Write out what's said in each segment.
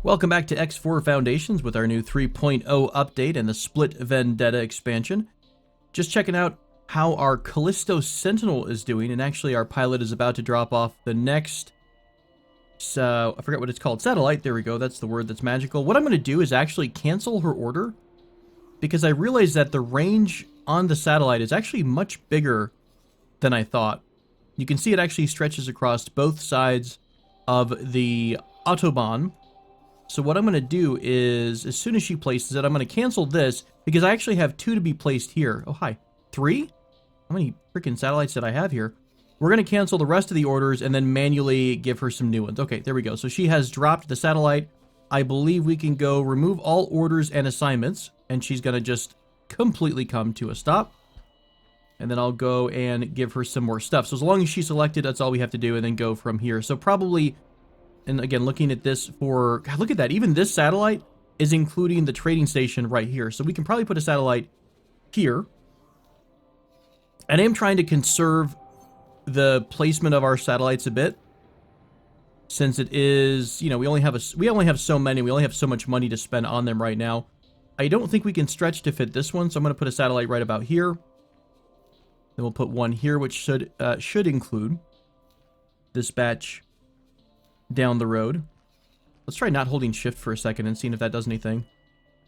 Welcome back to X4 Foundations with our new 3.0 update and the Split Vendetta expansion. Just checking out how our Callisto Sentinel is doing, and actually our pilot is about to drop off the next, I forget what it's called, satellite, there we go, that's the word that's magical. What I'm going to do is actually cancel her order, because I realized that the range on the satellite is actually much bigger than I thought. You can see it actually stretches across both sides of the Autobahn. So what I'm going to do is, as soon as she places it, I'm going to cancel this, because I actually have 2 to be placed here. Oh, hi. 3? How many freaking satellites did I have here? We're going to cancel the rest of the orders and then manually give her some new ones. Okay, there we go. So she has dropped the satellite. I believe we can go remove all orders and assignments, and she's going to just completely come to a stop. And then I'll go and give her some more stuff. So as long as she's selected, that's all we have to do, and then go from here. So probably... And again, looking at this for... God, look at that. Even this satellite is including the trading station right here. So we can probably put a satellite here. And I am trying to conserve the placement of our satellites a bit. Since it is, you know, we only have so many. We only have so much money to spend on them right now. I don't think we can stretch to fit this one. So I'm going to put a satellite right about here. Then we'll put one here, which should include this batch down the road. Let's try not holding shift for a second and seeing if that does anything.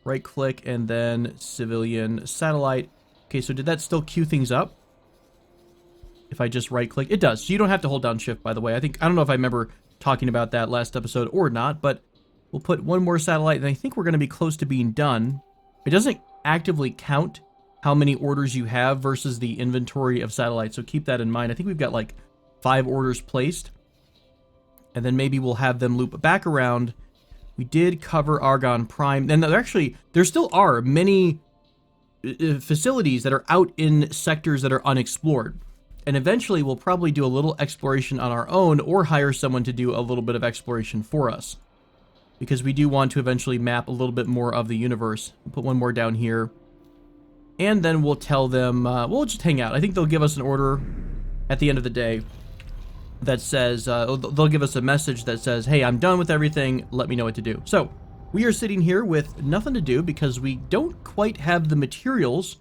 Right click and then civilian satellite. Okay, so did that still queue things up? If I just right click, it does. So you don't have to hold down shift, by the way. I don't know if I remember talking about that last episode or not, but we'll put one more satellite and I think we're going to be close to being done. It doesn't actively count how many orders you have versus the inventory of satellites, so keep that in mind. I think we've got like 5 orders placed. And then maybe we'll have them loop back around. We did cover Argon Prime. And there still are many facilities that are out in sectors that are unexplored. And eventually we'll probably do a little exploration on our own or hire someone to do a little bit of exploration for us. Because we do want to eventually map a little bit more of the universe. We'll put one more down here. And then we'll tell them, we'll just hang out. I think they'll give us an order at the end of the day that says, they'll give us a message that says, hey, I'm done with everything, let me know what to do. So, we are sitting here with nothing to do because we don't quite have the materials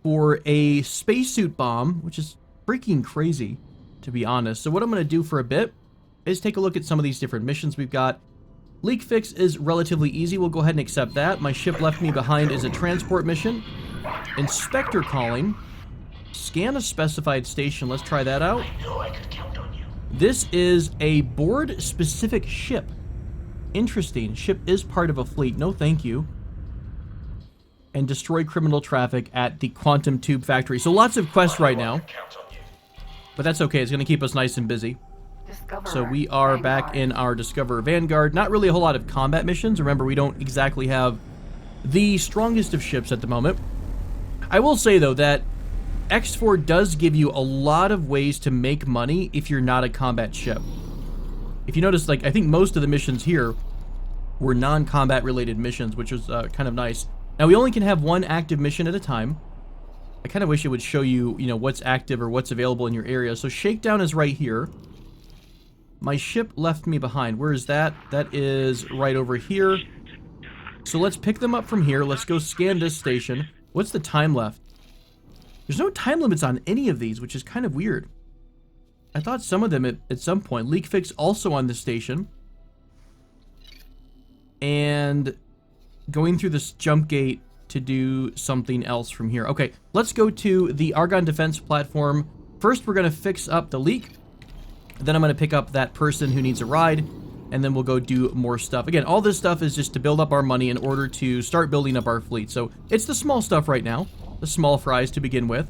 for a spacesuit bomb, which is freaking crazy, to be honest. So what I'm going to do for a bit is take a look at some of these different missions we've got. Leak fix is relatively easy, we'll go ahead and accept that. My ship left me behind is a transport mission. Inspector calling. Scan a specified station, let's try that out. This is a board-specific ship. Interesting. Ship is part of a fleet. No, thank you. And destroy criminal traffic at the quantum tube factory. So lots of quests right now. But that's okay. It's going to keep us nice and busy. So we are back in our Discover Vanguard. Not really a whole lot of combat missions. Remember, we don't exactly have the strongest of ships at the moment. I will say, though, that X4 does give you a lot of ways to make money if you're not a combat ship. If you notice, like, I think most of the missions here were non-combat related missions, which was kind of nice. Now, we only can have one active mission at a time. I kind of wish it would show you, you know, what's active or what's available in your area. So Shakedown is right here. My ship left me behind. Where is that? That is right over here. So let's pick them up from here. Let's go scan this station. What's the time left? There's no time limits on any of these, which is kind of weird. I thought some of them at some point. Leak fix also on this station. And going through this jump gate to do something else from here. Okay, let's go to the Argon defense platform. First, we're going to fix up the leak. Then I'm going to pick up that person who needs a ride. And then we'll go do more stuff. Again, all this stuff is just to build up our money in order to start building up our fleet. So it's the small stuff right now. The small fries to begin with.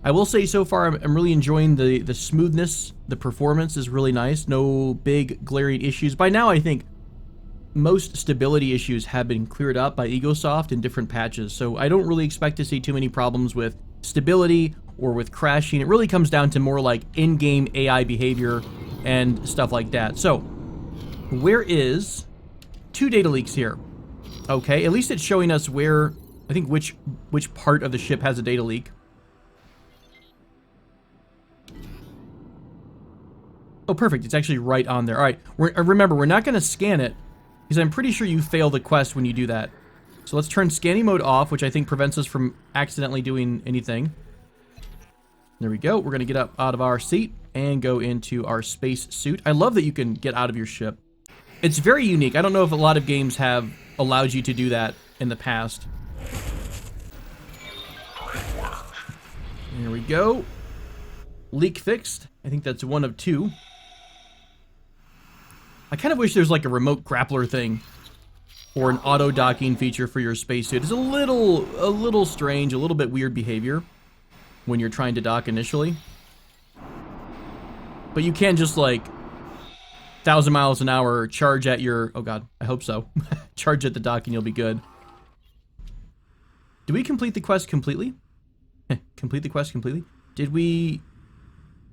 I will say so far I'm really enjoying the smoothness. The performance is really nice. No big glaring issues. By now I think most stability issues have been cleared up by Egosoft in different patches. So I don't really expect to see too many problems with stability or with crashing. It really comes down to more like in-game AI behavior and stuff like that. So where is 2 data leaks here? Okay, at least it's showing us where... I think which part of the ship has a data leak. Oh, perfect. It's actually right on there. All right. Remember, we're not going to scan it Because I'm pretty sure you fail the quest when you do that. So let's turn scanning mode off, which I think prevents us from accidentally doing anything. There we go. We're going to get up out of our seat and go into our space suit. I love that you can get out of your ship. It's very unique. I don't know if a lot of games have allowed you to do that in the past. There we go. Leak fixed. I think that's 1 of 2. I kind of wish there's like a remote grappler thing or an auto docking feature for your spacesuit. It's a little strange, a little bit weird behavior when you're trying to dock initially. But you can just like 1,000 miles an hour charge at your, oh god, I hope so. Charge at the dock and you'll be good. Did we complete the quest completely? Complete the quest completely? Did we?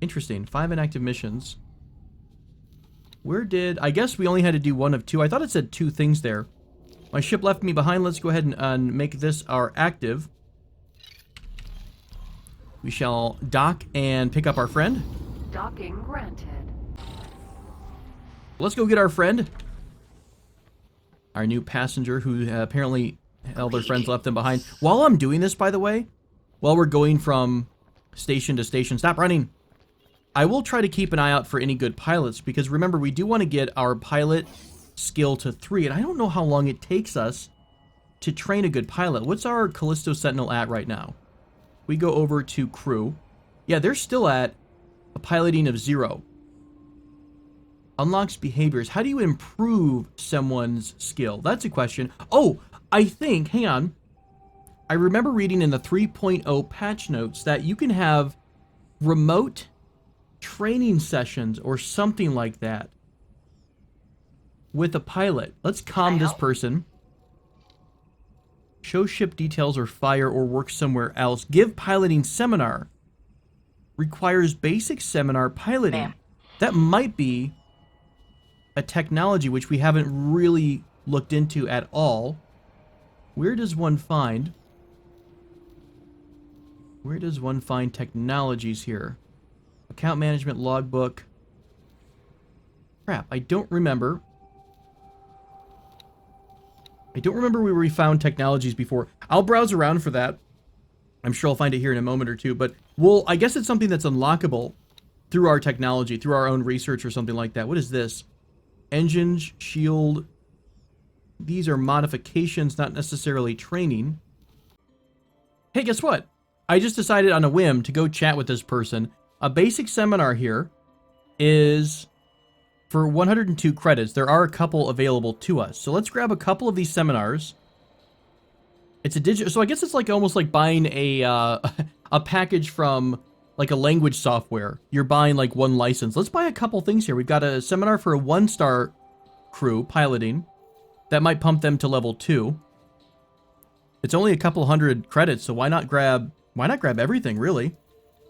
Interesting. 5 inactive missions. Where did... I guess we only had to do 1 of 2. I thought it said 2 things there. My ship left me behind. Let's go ahead and make this our active. We shall dock and pick up our friend. Docking granted. Let's go get our friend. Our new passenger who apparently all their friends left them behind. While I'm doing this, by the way, while we're going from station to station... Stop running! I will try to keep an eye out for any good pilots, because remember, we do want to get our pilot skill to 3, and I don't know how long it takes us to train a good pilot. What's our Callisto Sentinel at right now? We go over to crew. Yeah, they're still at a piloting of 0. Unlocks behaviors. How do you improve someone's skill? That's a question. Oh, I think, hang on. I remember reading in the 3.0 patch notes that you can have remote training sessions or something like that with a pilot. Let's calm this person. Show ship details or fire or work somewhere else. Give piloting seminar. Requires basic seminar piloting. That might be a technology which we haven't really looked into at all. Where does one find technologies here? Account management logbook. Crap, I don't remember. Where we found technologies before. I'll browse around for that. I'm sure I'll find it here in a moment or two, but I guess it's something that's unlockable through our technology, through our own research or something like that. What is this? Engines, shield. These are modifications, not necessarily training. Hey, guess what? I just decided on a whim to go chat with this person. A basic seminar here is for 102 credits. There are a couple available to us. So let's grab a couple of these seminars. It's a digital, so I guess it's like almost like buying a package from like a language software. You're buying like 1 license. Let's buy a couple things here. We've got a seminar for a 1-star crew piloting. That might pump them to level 2. It's only a couple hundred credits, so why not grab everything, really?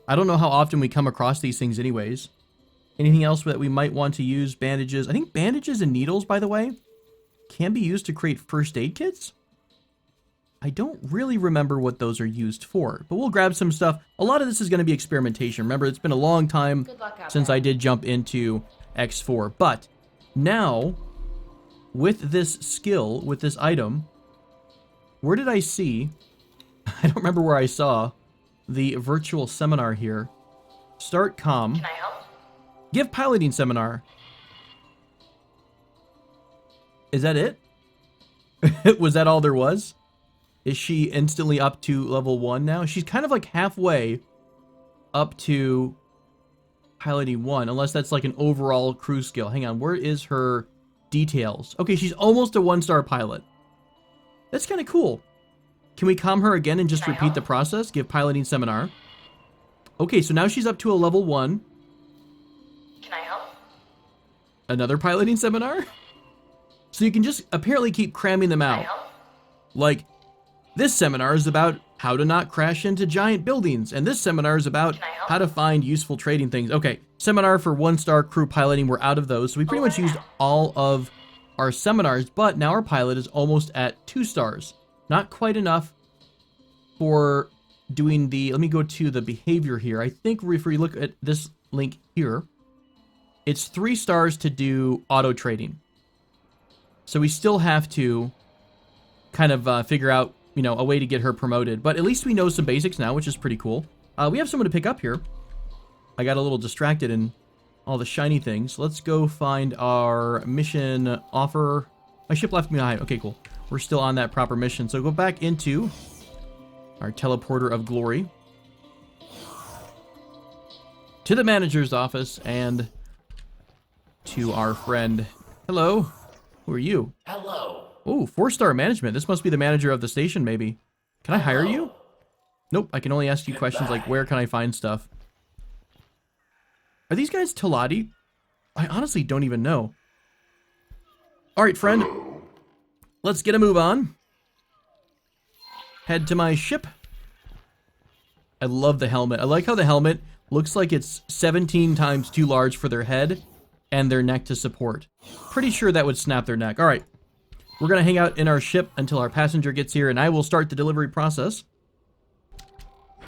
I don't know how often we come across these things anyways. Anything else that we might want to use? Bandages. I think bandages and needles, by the way, can be used to create first aid kits. I don't really remember what those are used for, but we'll grab some stuff. A lot of this is going to be experimentation. Remember, it's been a long time since I did jump into X4. But now, with this skill, with this item, where did I see? I don't remember where I saw the virtual seminar here. Start comm. Can I help? Give piloting seminar. Is that it? Was that all there was? Is she instantly up to level 1 now? She's kind of like halfway up to piloting 1, unless that's like an overall crew skill. Hang on, where is her details? Okay, she's almost a 1-star pilot. That's kind of cool. Can we calm her again and just repeat the process? Give piloting seminar. Okay, so now she's up to a level 1. Can I help? Another piloting seminar? So you can just apparently keep cramming them out. Like, this seminar is about how to not crash into giant buildings, and this seminar is about how to find useful trading things. Okay, seminar for 1-star crew piloting, we're out of those, so we pretty much used all of our seminars, but now our pilot is almost at 2 stars. Not quite enough for doing the, let me go to the behavior here. I think if we look at this link here, it's 3 stars to do auto trading. So we still have to kind of figure out, you know, a way to get her promoted. But at least we know some basics now, which is pretty cool. We have someone to pick up here. I got a little distracted in all the shiny things. Let's go find our mission offer. My ship left me behind. Okay, cool. We're still on that proper mission. So go back into our teleporter of glory. To the manager's office and to our friend. Hello. Who are you? Hello. Oh, 4-star management. This must be the manager of the station, maybe. Can I hire you? Nope, I can only ask you questions like, where can I find stuff? Are these guys Teladi? I honestly don't even know. Alright, friend. Let's get a move on. Head to my ship. I love the helmet. I like how the helmet looks like it's 17 times too large for their head and their neck to support. Pretty sure that would snap their neck. Alright. We're going to hang out in our ship until our passenger gets here, and I will start the delivery process.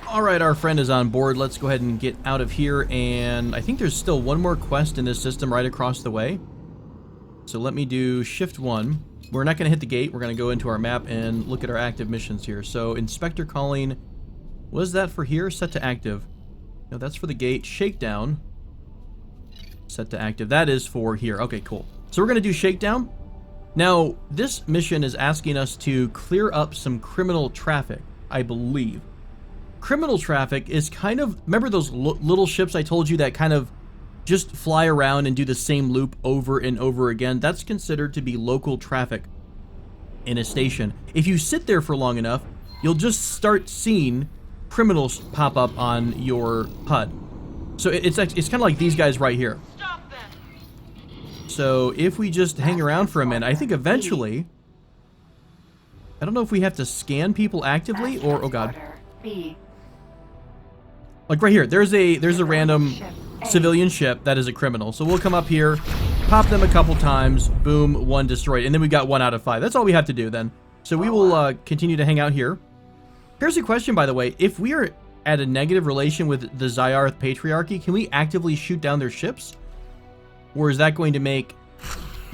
Alright, our friend is on board. Let's go ahead and get out of here, and I think there's still one more quest in this system right across the way. So let me do Shift 1. We're not going to hit the gate. We're going to go into our map and look at our active missions here. So Inspector Calling, what is that for here? Set to active. No, that's for the gate. Shakedown. Set to active. That is for here. Okay, cool. So we're going to do Shakedown. Now, this mission is asking us to clear up some criminal traffic, I believe. Criminal traffic is kind of, remember those little ships I told you that kind of just fly around and do the same loop over and over again? That's considered to be local traffic in a station. If you sit there for long enough, you'll just start seeing criminals pop up on your HUD. So it's kind of like these guys right here. So if we just hang around for a minute, I think eventually, I don't know if we have to scan people actively or, oh god. Like right here, there's a random civilian ship that is a criminal. So we'll come up here, pop them a couple times, boom, 1 destroyed. And then we got 1 out of 5. That's all we have to do then. So we will continue to hang out here. Here's a question, by the way. If we are at a negative relation with the Zyarth Patriarchy, can we actively shoot down their ships? Or is that going to make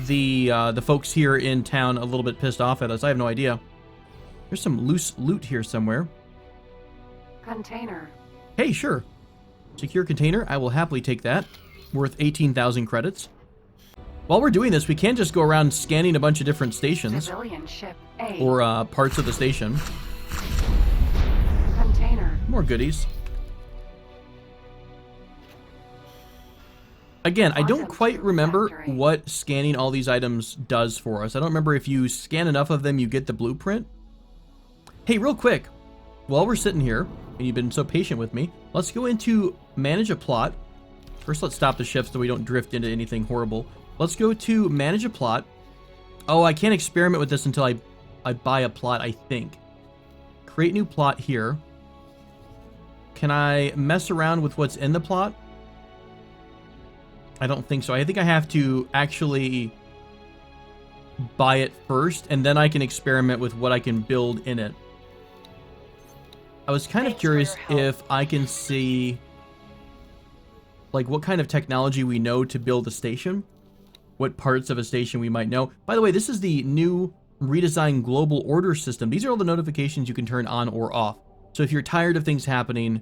the folks here in town a little bit pissed off at us? I have no idea. There's some loose loot here somewhere. Container. Hey, sure. Secure container. I will happily take that. Worth 18,000 credits. While we're doing this, we can't just go around scanning a bunch of different stations. Civilian ship A. Or parts of the station. Container. More goodies. Again, I don't quite remember what scanning all these items does for us. I don't remember if you scan enough of them, you get the blueprint. Hey, real quick, while we're sitting here, and you've been so patient with me, let's go into Manage a Plot. First, let's stop the ship so we don't drift into anything horrible. Let's go to Manage a Plot. Oh, I can't experiment with this until I buy a plot, I think. Create new plot here. Can I mess around with what's in the plot? I don't think so. I think I have to actually buy it first, and then I can experiment with what I can build in it. I was kind of curious if I can see like what kind of technology we know to build a station, what parts of a station we might know. By the way, this is the new redesigned global order system. These are all the notifications you can turn on or off. So if you're tired of things happening,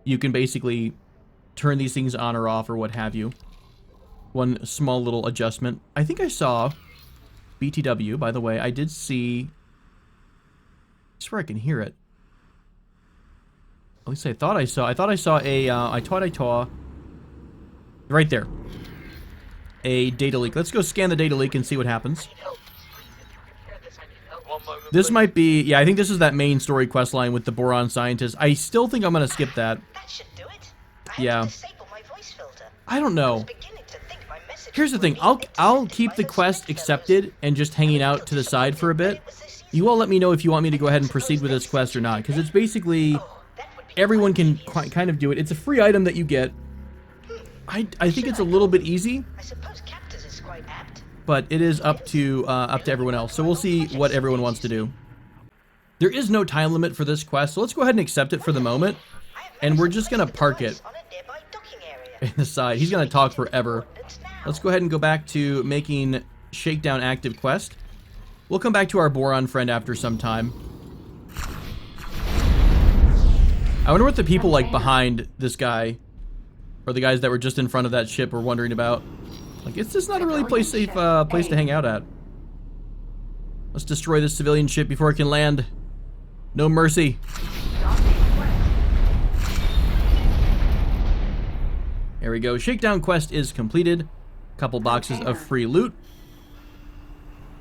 you can basically turn these things on or off or what have you. One small little adjustment. I think I saw BTW, by the way. I did see... I swear I can hear it. At least I thought I saw. I thought I saw a... I saw... Right there. A data leak. Let's go scan the data leak and see what happens. This might be... Yeah, I think this is that main story quest line with the boron scientist. I still think I'm going to skip that. That should do it. Yeah. My voice filter. I don't know. Here's the thing, I'll keep the quest accepted and just hanging out to the side for a bit. You all let me know if you want me to go ahead and proceed with this quest or not, because it's basically, everyone can kind of do it. It's a free item that you get. I think it's a little bit easy, but it is up to everyone else. So we'll see what everyone wants to do. There is no time limit for this quest, so let's go ahead and accept it for the moment, and we're just gonna park it in the side. He's gonna talk forever. Let's go ahead and go back to making Shakedown active quest. We'll come back to our boron friend after some time. I wonder what the people like behind this guy, or the guys that were just in front of that ship, were wondering about. Like, it's just not a really safe place to hang out at. Let's destroy this civilian ship before it can land. No mercy. There we go. Shakedown quest is completed. Couple boxes of free loot.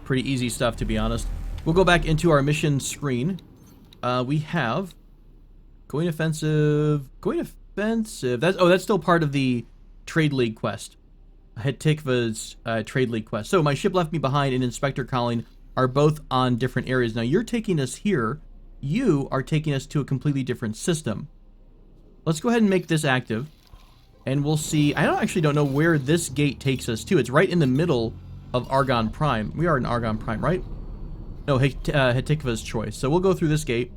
Pretty easy stuff, to be honest. We'll go back into our mission screen. We have going offensive. That's still part of the Trade League quest. Hetikva's Trade League quest. So my ship left me behind and Inspector Calling are both on different areas. Now you're taking us here. You are taking us to a completely different system. Let's go ahead and make this active. And we'll see. I actually don't know where this gate takes us to. It's right in the middle of Argon Prime. We are in Argon Prime, right? No, Hetikva's choice. So we'll go through this gate,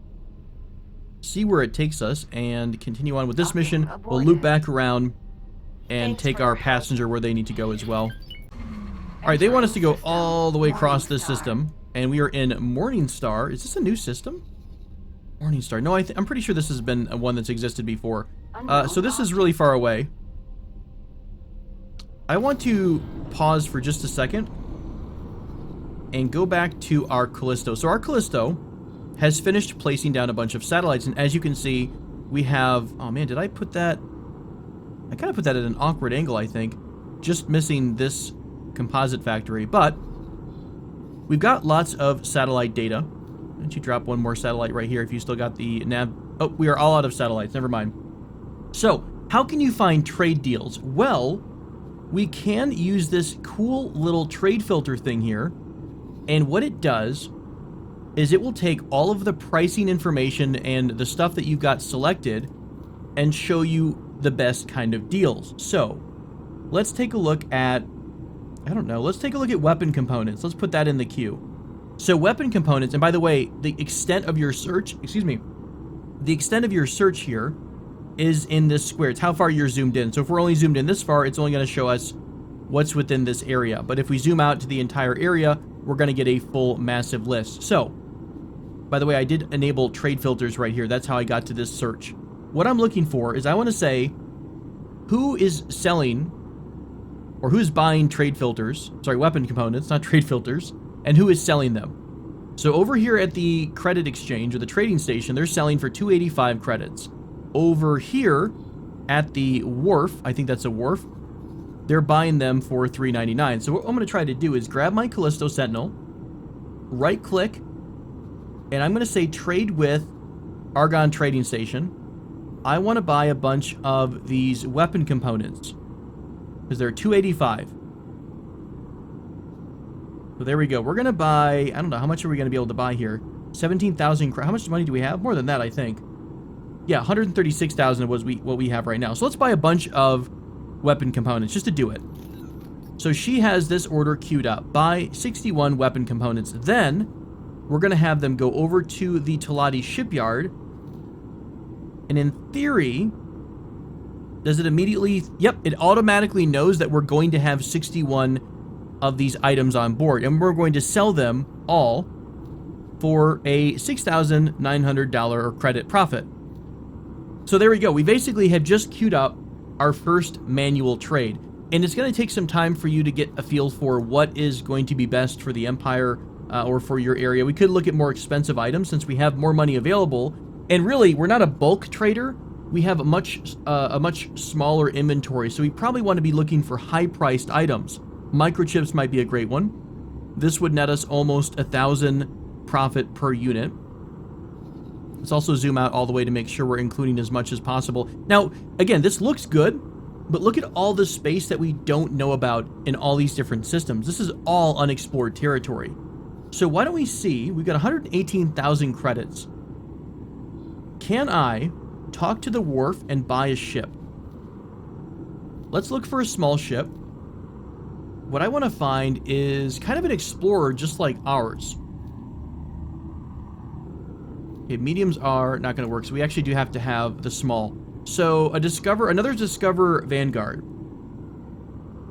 see where it takes us, and continue on with this mission. We'll loop back around and take our passenger where they need to go as well. Alright, they want us to go all the way across this system, and we are in Morningstar. Is this a new system? Morningstar. No, I'm pretty sure this has been one that's existed before. So this is really far away. I want to pause for just a second and go back to our Callisto. So our Callisto has finished placing down a bunch of satellites, and as you can see, we have... Oh man, did I put that... I kind of put that at an awkward angle, I think. Just missing this composite factory, but we've got lots of satellite data. Why don't you drop one more satellite right here if you still got the nav... Oh, we are all out of satellites. Never mind. So, how can you find trade deals? Well, we can use this cool little trade filter thing here, and what it does is it will take all of the pricing information and the stuff that you've got selected and show you the best kind of deals. So, let's take a look at, I don't know, let's take a look at weapon components. Let's put that in the queue. So weapon components, and by the way, the extent of your search, the extent of your search here is in this square. It's how far you're zoomed in. So if we're only zoomed in this far, it's only going to show us what's within this area. But if we zoom out to the entire area, we're going to get a full massive list. So, by the way, I did enable trade filters right here. That's how I got to this search. What I'm looking for is I want to say who is selling or who's buying trade filters, sorry, weapon components, not trade filters, and who is selling them. So over here at the credit exchange or the trading station, they're selling for 285 credits. Over here at the wharf, I think that's a wharf, they're buying them for $3.99. So what I'm going to try to do is grab my Callisto Sentinel, right click, and I'm going to say trade with Argon Trading Station. I want to buy a bunch of these weapon components because they're $285. So there we go. We're going to buy, I don't know, how much are we going to be able to buy here? 17,000. How much money do we have? More than that, I think. Yeah, 136,000 was what we have right now. So let's buy a bunch of weapon components just to do it. So she has this order queued up. Buy 61 weapon components. Then we're going to have them go over to the Talati shipyard. And in theory, does it immediately... Yep, it automatically knows that we're going to have 61 of these items on board. And we're going to sell them all for a $6,900 credit profit. So there we go. We basically have just queued up our first manual trade. And it's going to take some time for you to get a feel for what is going to be best for the Empire or for your area. We could look at more expensive items since we have more money available. And really, we're not a bulk trader. We have a much smaller inventory. So we probably want to be looking for high-priced items. Microchips might be a great one. This would net us almost 1,000 profit per unit. Let's also zoom out all the way to make sure we're including as much as possible. Now, again, this looks good, but look at all the space that we don't know about in all these different systems. This is all unexplored territory. So why don't we see, we've got 118,000 credits. Can I talk to the wharf and buy a ship? Let's look for a small ship. What I want to find is kind of an explorer just like ours. Okay, mediums are not going to work, so we actually do have to have the small. So another Discover Vanguard.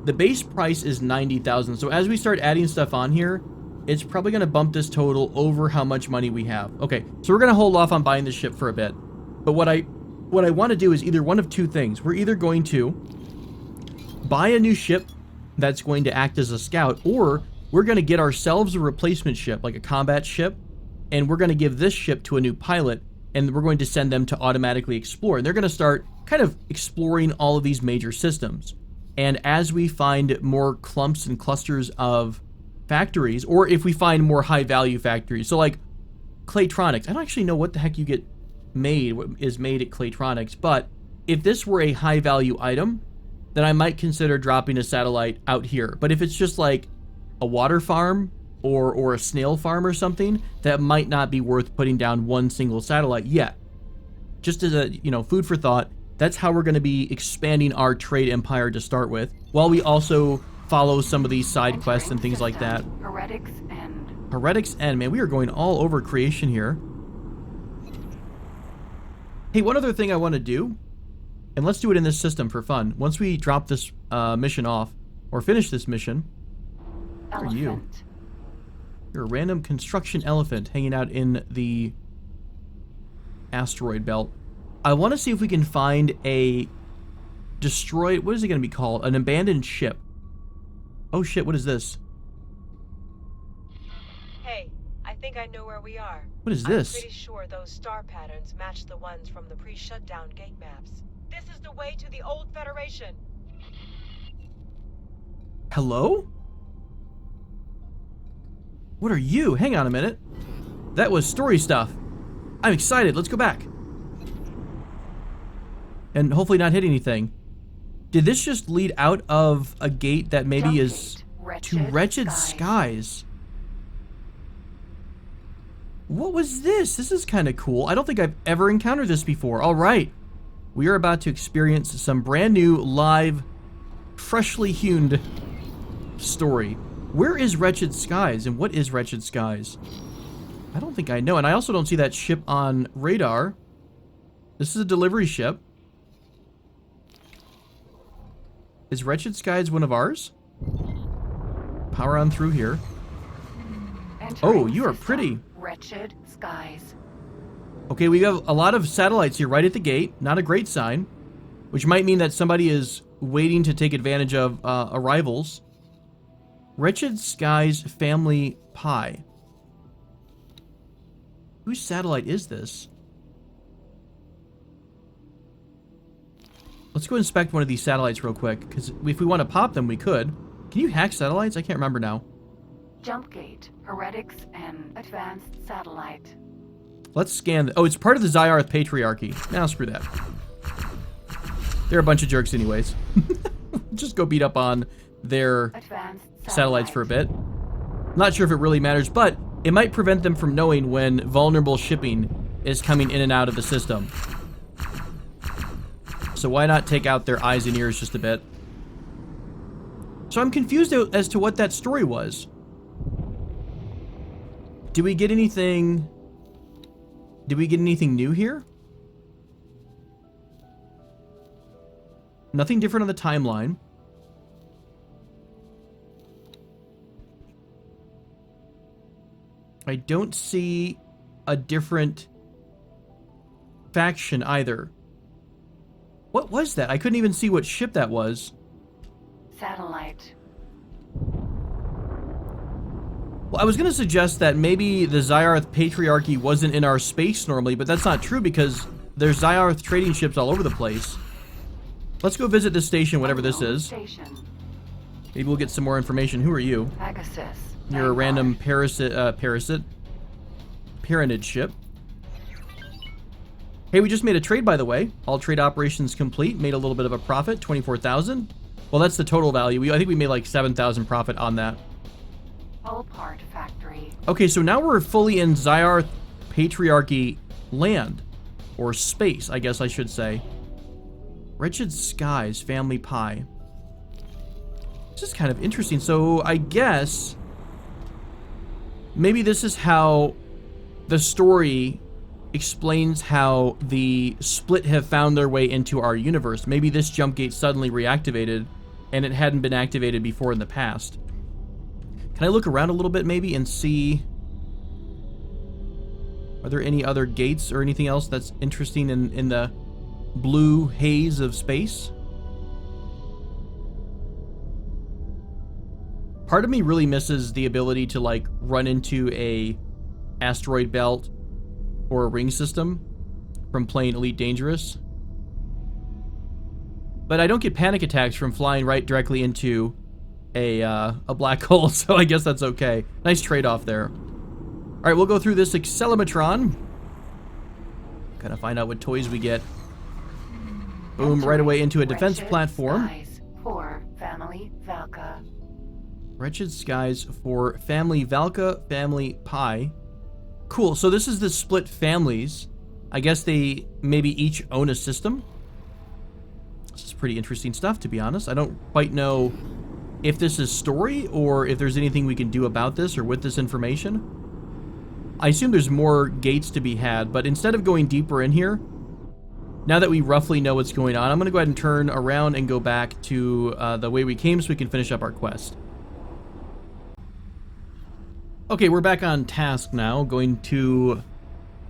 The base price is 90,000. So as we start adding stuff on here, it's probably going to bump this total over how much money we have. Okay, so we're going to hold off on buying this ship for a bit. But what I want to do is either one of two things. We're either going to buy a new ship that's going to act as a scout, or we're going to get ourselves a replacement ship, like a combat ship, and we're going to give this ship to a new pilot, and we're going to send them to automatically explore. And they're going to start kind of exploring all of these major systems. And as we find more clumps and clusters of factories, or if we find more high-value factories, so like Claytronics, I don't actually know what the heck you get made, what is made at Claytronics, but if this were a high-value item, then I might consider dropping a satellite out here. But if it's just like a water farm or a snail farm or something, that might not be worth putting down one single satellite yet. Just as a, you know, food for thought, that's how we're going to be expanding our trade empire to start with, while we also follow some of these side quests and things like that. Heretics End. Heretics End, man, we are going all over creation here. Hey, one other thing I want to do, and let's do it in this system for fun. Once we drop this mission off, or finish this mission, where are you? You're a random construction elephant hanging out in the asteroid belt. I want to see if we can find a destroyed, what is it going to be called? An abandoned ship. Oh shit, what is this? Hey, I think I know where we are. What is this? I'm pretty sure those star patterns match the ones from the pre-shutdown gate maps. This is the way to the old Federation. Hello? What are you? Hang on a minute. That was story stuff. I'm excited. Let's go back. And hopefully not hit anything. Did this just lead out of a gate that maybe is to Wretched Skies? What was this? This is kind of cool. I don't think I've ever encountered this before. All right. We are about to experience some brand new, live, freshly hewn story. Where is Wretched Skies, and what is Wretched Skies? I don't think I know, and I also don't see that ship on radar. This is a delivery ship. Is Wretched Skies one of ours? Power on through here. Oh, you are pretty. Wretched Skies. Okay, we have a lot of satellites here right at the gate. Not a great sign. Which might mean that somebody is waiting to take advantage of arrivals. Wretched Skies Family Pie. Whose satellite is this? Let's go inspect one of these satellites real quick, because if we want to pop them, we could. Can you hack satellites? I can't remember now. Jump gate, heretics, and advanced satellite. Let's scan. Oh, it's part of the Zyarth Patriarchy. Now, screw that. They're a bunch of jerks anyways. Just go beat up on their satellites for a bit. Not sure if it really matters, but it might prevent them from knowing when vulnerable shipping is coming in and out of the system. So why not take out their eyes and ears just a bit? So I'm confused as to what that story was. Did we get anything... Did we get anything new here? Nothing different on the timeline. I don't see a different faction either. What was that? I couldn't even see what ship that was. Satellite. Well, I was going to suggest that maybe the Zyarth Patriarchy wasn't in our space normally, but that's not true because there's Zyarth trading ships all over the place. Let's go visit this station, whatever this is. Station. Maybe we'll get some more information. Who are you? Pegasus. You're a random paranid ship. Hey, we just made a trade, by the way. All trade operations complete. Made a little bit of a profit, 24,000. Well, that's the total value. I think we made like 7,000 profit on that. Hull part factory. Okay, so now we're fully in Zyarth Patriarchy land. Or space, I guess I should say. Wretched Skies Family Pie. This is kind of interesting. So I guess maybe this is how the story explains how the Split have found their way into our universe. Maybe this jump gate suddenly reactivated and it hadn't been activated before in the past. Can I look around a little bit maybe and see... Are there any other gates or anything else that's interesting in the blue haze of space? Part of me really misses the ability to, like, run into a asteroid belt or a ring system from playing Elite Dangerous. But I don't get panic attacks from flying right directly into a black hole, so I guess that's okay. Nice trade-off there. Alright, we'll go through this acceleratron. Gotta find out what toys we get. Boom, right away into a defense platform. Skies for Family Valka. Wretched Skies for Family Valka, Family Pi. Cool, so this is the split families. I guess they maybe each own a system. This is pretty interesting stuff, to be honest. I don't quite know if this is story or if there's anything we can do about this or with this information. I assume there's more gates to be had, but instead of going deeper in here, now that we roughly know what's going on, I'm going to go ahead and turn around and go back to the way we came so we can finish up our quest. Okay, we're back on task now, going to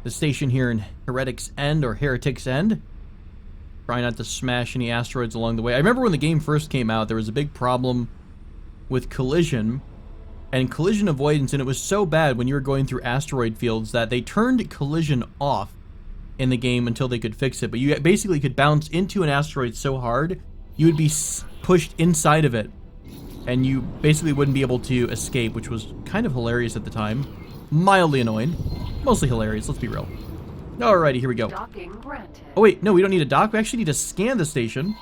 the station here in Heretic's End, or Heretic's End. Trying not to smash any asteroids along the way. I remember when the game first came out, there was a big problem with collision and collision avoidance, and it was so bad when you were going through asteroid fields that they turned collision off in the game until they could fix it. But you basically could bounce into an asteroid so hard, you would be pushed inside of it, and you basically wouldn't be able to escape, which was kind of hilarious at the time. Mildly annoying. Mostly hilarious, let's be real. Alrighty, here we go. Docking granted. Oh wait, no, we don't need a dock. We actually need to scan the station.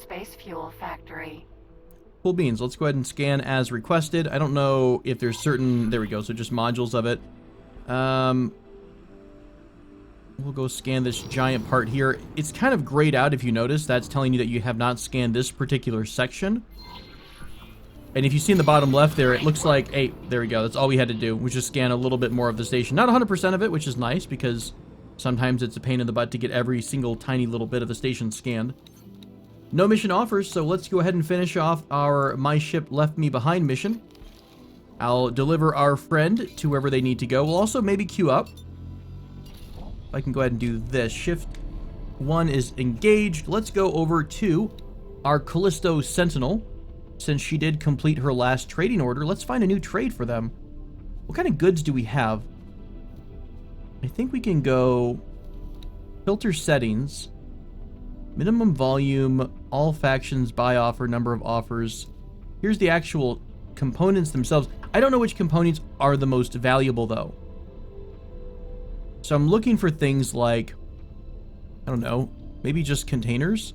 Space fuel factory. Cool beans. Let's go ahead and scan as requested. I don't know if there's certain... There we go. So just modules of it. We'll go scan this giant part here. It's kind of grayed out if you notice. That's telling you that you have not scanned this particular section. And if you see in the bottom left there, it looks like... Hey, there we go. That's all we had to do. We just scan a little bit more of the station. Not 100% of it, which is nice because sometimes it's a pain in the butt to get every single tiny little bit of the station scanned. No mission offers, so let's go ahead and finish off our My Ship Left Me Behind mission. I'll deliver our friend to wherever they need to go. We'll also maybe queue up. I can go ahead and do this. Shift 1 is engaged. Let's go over to our Callisto Sentinel. Since she did complete her last trading order, let's find a new trade for them. What kind of goods do we have? I think we can go filter settings. Minimum volume, all factions, buy offer, number of offers. Here's the actual components themselves. I don't know which components are the most valuable though. So I'm looking for things like, I don't know, maybe just containers.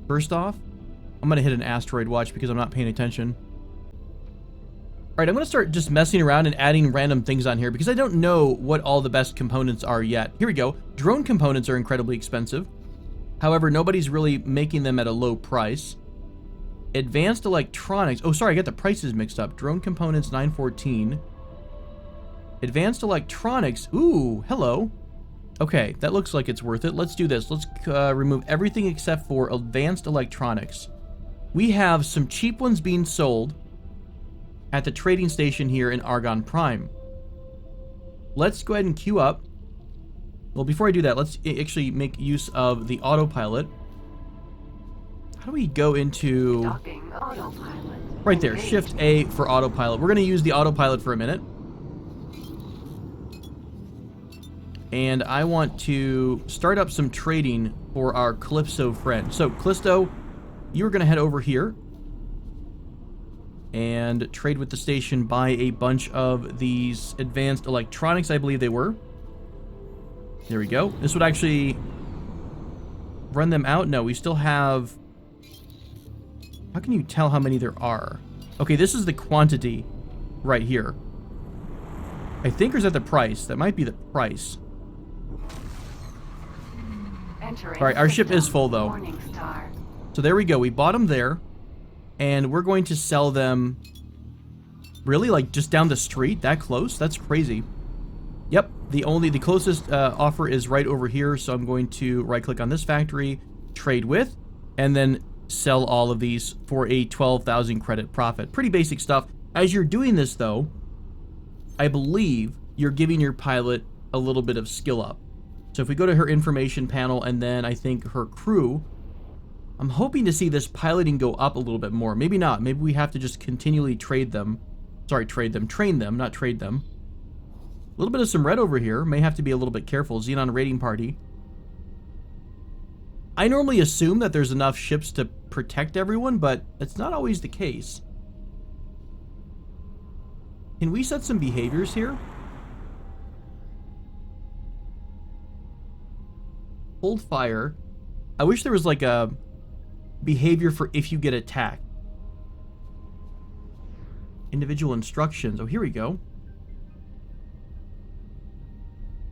First off, I'm gonna hit an asteroid watch because I'm not paying attention. Alright, I'm gonna start just messing around and adding random things on here because I don't know what all the best components are yet. Here we go. Drone components are incredibly expensive. However, nobody's really making them at a low price. Advanced electronics. Oh, sorry, I got the prices mixed up. Drone components, 914. Advanced electronics. Ooh, hello. Okay, that looks like it's worth it. Let's do this. Let's remove everything except for advanced electronics. We have some cheap ones being sold at the trading station here in Argon Prime. Let's go ahead and queue up. Well, before I do that, let's actually make use of the autopilot. How do we go into... Docking autopilot. Right there, Shift A for autopilot. We're going to use the autopilot for a minute. And I want to start up some trading for our Calypso friend. So, Callisto, you're going to head over here and trade with the station, buy a bunch of these advanced electronics, I believe they were. There we go. This would actually run them out. No, we still have... How can you tell how many there are? Okay, this is the quantity right here. I think, or is that the price? That might be the price. Alright, our ship is full though. So there we go. We bought them there. And we're going to sell them... Really? Like just down the street? That close? That's crazy. Yep. The closest offer is right over here. So I'm going to right click on this factory, trade with, and then sell all of these for a 12,000 credit profit. Pretty basic stuff. As you're doing this, though, I believe you're giving your pilot a little bit of skill up. So if we go to her information panel and then I think her crew, I'm hoping to see this piloting go up a little bit more. Maybe not. Maybe we have to just continually train them, not trade them. A little bit of some red over here. May have to be a little bit careful. Xenon raiding party. I normally assume that there's enough ships to protect everyone, but that's not always the case. Can we set some behaviors here? Hold fire. I wish there was like a behavior for if you get attacked. Individual instructions. Oh, here we go.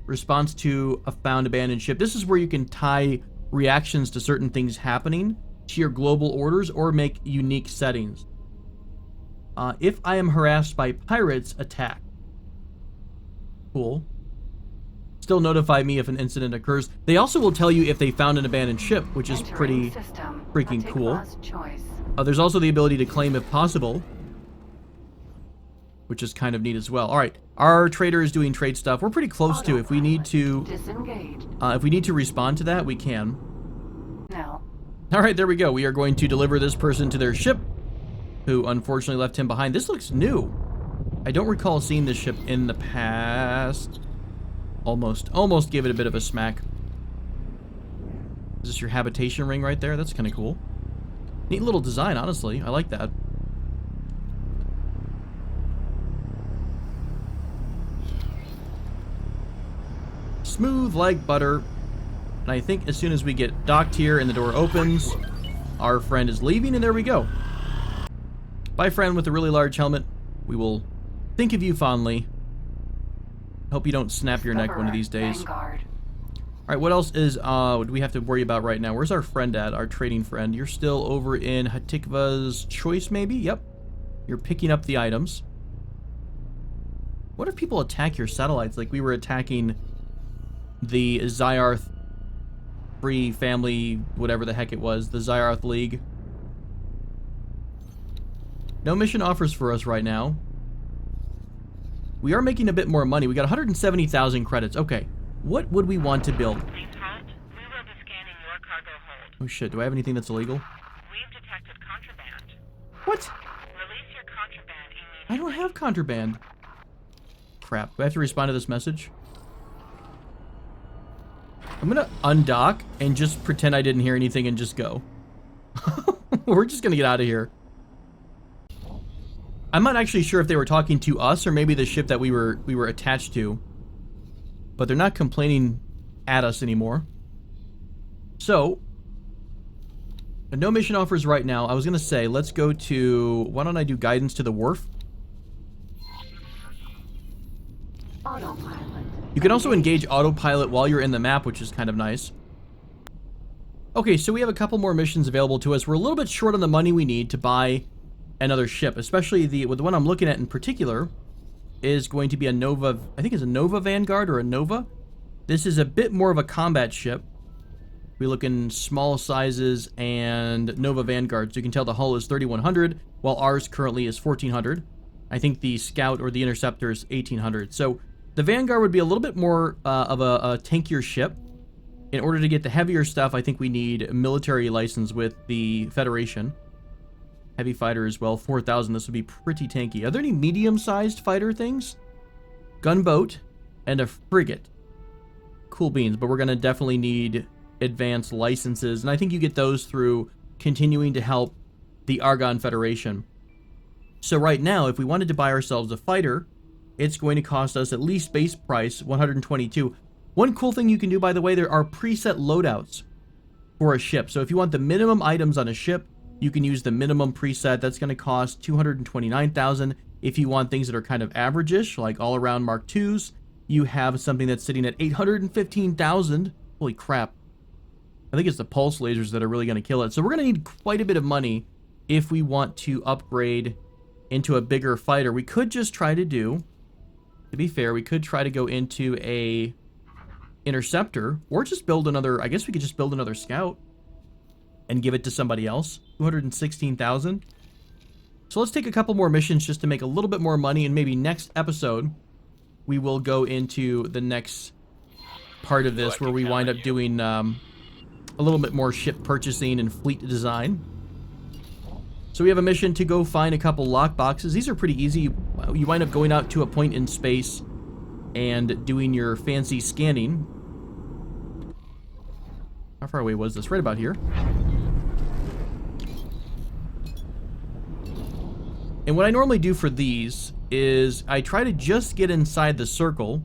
Response to a found abandoned ship. This is where you can tie reactions to certain things happening to your global orders or make unique settings. If I am harassed by pirates, attack. Cool. Still notify me if an incident occurs. They also will tell you if they found an abandoned ship, which is pretty freaking cool. There's also the ability to claim if possible, which is kind of neat as well. All right, our trader is doing trade stuff. We're pretty close to. If we need to respond to that, we can. No. All right, there we go. We are going to deliver this person to their ship, who unfortunately left him behind. This looks new. I don't recall seeing this ship in the past. Almost gave it a bit of a smack. Is this your habitation ring right there? That's kind of cool. Neat little design, honestly. I like that. Smooth like butter. And I think as soon as we get docked here and the door opens, our friend is leaving, and there we go. Bye, friend with the really large helmet. We will think of you fondly. Hope you don't snap your neck one of these days. Vanguard. Alright, what else is do we have to worry about right now? Where's our friend at? Our trading friend. You're still over in Hatikva's Choice, maybe? Yep. You're picking up the items. What if people attack your satellites like we were attacking the Zyarth Free Family, whatever the heck it was, the Zyarth League? No mission offers for us right now. We are making a bit more money. We got 170,000 credits. Okay. What would we want to build? Please halt. We will be scanning your cargo hold. Oh shit, do I have anything that's illegal? We've detected contraband. What? Release your contraband immediately. I don't have contraband. Crap. Do I have to respond to this message? I'm gonna undock and just pretend I didn't hear anything and just go. We're just gonna get out of here. I'm not actually sure if they were talking to us or maybe the ship that we were attached to. But they're not complaining at us anymore. So, no mission offers right now. I was going to say, let's go to... Why don't I do guidance to the wharf? Autopilot. You can also engage autopilot while you're in the map, which is kind of nice. Okay, so we have a couple more missions available to us. We're a little bit short on the money we need to buy another ship, especially the one I'm looking at in particular is going to be a Nova. I think it's a Nova Vanguard or a Nova. This is a bit more of a combat ship. We look in small sizes and Nova Vanguards. You can tell the hull is 3100, while ours currently is 1400. I think the Scout or the Interceptor is 1800. So the Vanguard would be a little bit more of a tankier ship. In order to get the heavier stuff, I think we need a military license with the Federation. Heavy fighter as well, 4,000. This would be pretty tanky. Are there any medium-sized fighter things? Gunboat and a frigate. Cool beans, but we're going to definitely need advanced licenses, and I think you get those through continuing to help the Argon Federation. So right now, if we wanted to buy ourselves a fighter, it's going to cost us at least base price 122. One cool thing you can do, by the way, there are preset loadouts for a ship. So if you want the minimum items on a ship, you can use the minimum preset. That's going to cost 229,000. If you want things that are kind of average-ish, like all-around Mark IIs, you have something that's sitting at 815,000. Holy crap. I think it's the pulse lasers that are really going to kill it. So we're going to need quite a bit of money if we want to upgrade into a bigger fighter. We could just try to do, to be fair, we could try to go into a Interceptor, or just build another, I guess we could just build another Scout and give it to somebody else. 216,000. So let's take a couple more missions just to make a little bit more money, and maybe next episode we will go into the next part of this where we wind up doing a little bit more ship purchasing and fleet design. So we have a mission to go find a couple lock boxes. These are pretty easy. You wind up going out to a point in space and doing your fancy scanning. How far away was this? Right about here. And what I normally do for these is I try to just get inside the circle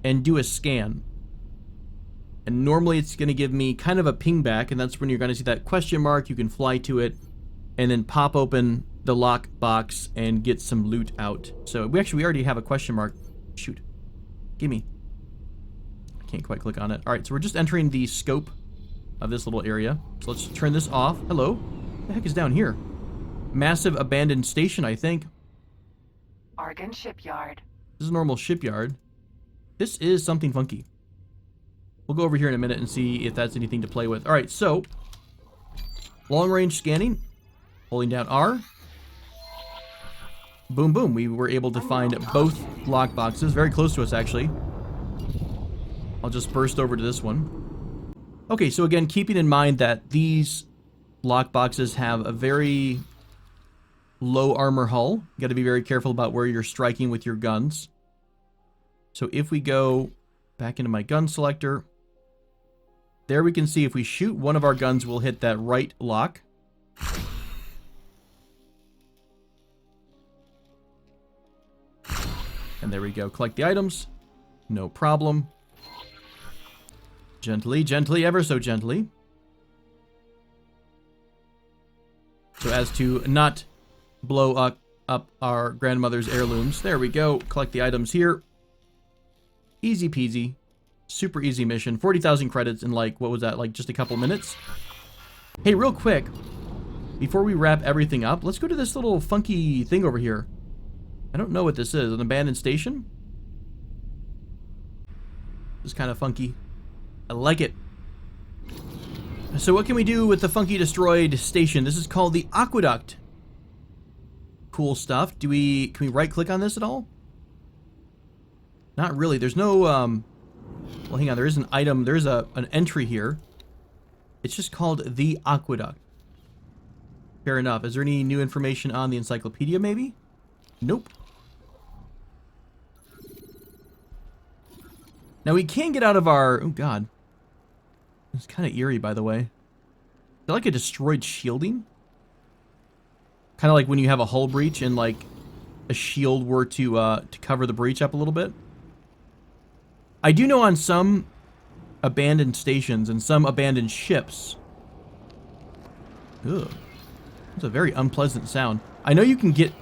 and do a scan. And normally it's going to give me kind of a ping back, and that's when you're going to see that question mark. You can fly to it and then pop open the lock box and get some loot out. So we already have a question mark. Shoot. Gimme. I can't quite click on it. Alright, so we're just entering the scope of this little area. So let's turn this off. Hello? What the heck is down here? Massive abandoned station, I think. Argon Shipyard. This is a normal shipyard. This is something funky. We'll go over here in a minute and see if that's anything to play with. Alright, so long range scanning. Holding down R. Boom, boom. We were able to find both lock boxes. Very close to us, actually. I'll just burst over to this one. Okay, so again, keeping in mind that these lock boxes have a very low armor hull. You got to be very careful about where you're striking with your guns. So if we go back into my gun selector, there we can see if we shoot one of our guns, we'll hit that right lock. And there we go. Collect the items. No problem. Gently, gently, ever so gently. So as to not blow up our grandmother's heirlooms. There we go. Collect the items here. Easy peasy. Super easy mission. 40,000 credits in like, what was that? Like just a couple minutes? Hey, real quick. Before we wrap everything up, let's go to this little funky thing over here. I don't know what this is. An abandoned station? This is kind of funky. I like it. So what can we do with the funky destroyed station? This is called the Aqueduct. Cool stuff. Can we right click on this at all? Not really. There's no well, hang on. There is an item. There's an entry here. It's just called the Aqueduct. Fair enough. Is there any new information on the encyclopedia maybe? Nope. Now we can get out of our... Oh, God. It's kind of eerie, by the way. Is that like a destroyed shielding? Kind of like when you have a hull breach and, like, a shield were to cover the breach up a little bit. I do know on some abandoned stations and some abandoned ships... Ugh. That's a very unpleasant sound. I know you can get...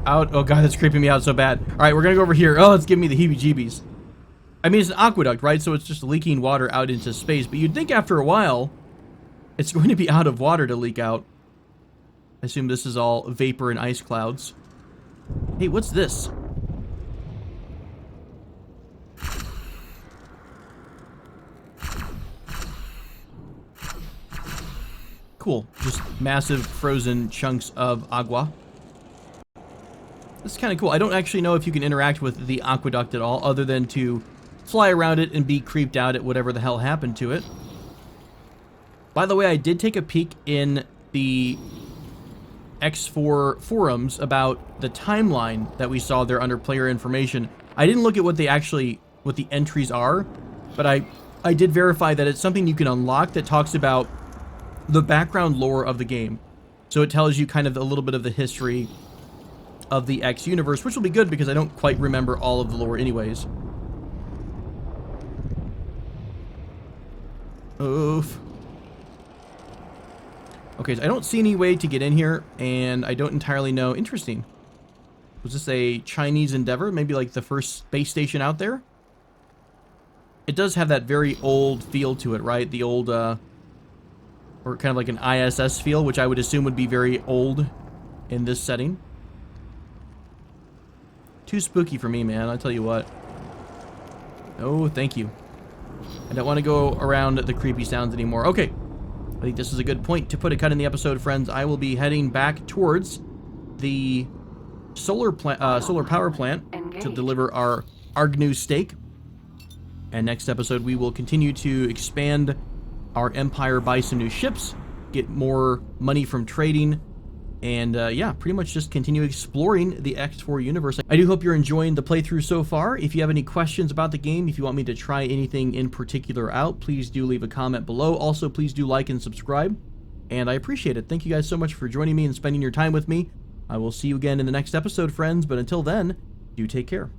out. Oh, God, that's creeping me out so bad. All right, we're going to go over here. Oh, it's giving me the heebie-jeebies. I mean, it's an aqueduct, right? So it's just leaking water out into space. But you'd think after a while, it's going to be out of water to leak out. I assume this is all vapor and ice clouds. Hey, what's this? Cool. Just massive frozen chunks of agua. This is kind of cool. I don't actually know if you can interact with the aqueduct at all, other than to fly around it and be creeped out at whatever the hell happened to it. By the way, I did take a peek in the X4 forums about the timeline that we saw there under player information. I didn't look at what the entries are, but I did verify that it's something you can unlock that talks about the background lore of the game. So it tells you kind of a little bit of the history of the X universe, which will be good because I don't quite remember all of the lore anyways. Oof. Okay, so I don't see any way to get in here, and I don't entirely know. Interesting. Was this a Chinese endeavor? Maybe like the first space station out there? It does have that very old feel to it, right? The old, or kind of like an ISS feel, which I would assume would be very old in this setting. Too spooky for me, man. I'll tell you what. Oh, thank you. I don't want to go around the creepy sounds anymore. Okay. I think this is a good point to put a cut in the episode, friends. I will be heading back towards the solar power plant to deliver our Argnu stake. And next episode, we will continue to expand our empire, buy some new ships, get more money from trading, and yeah, pretty much just continue exploring the X4 universe. I do hope you're enjoying the playthrough so far. If you have any questions about the game, if you want me to try anything in particular out, please do leave a comment below. Also, please do like and subscribe, and I appreciate it. Thank you guys so much for joining me and spending your time with me. I will see you again in the next episode, friends, but until then, do take care.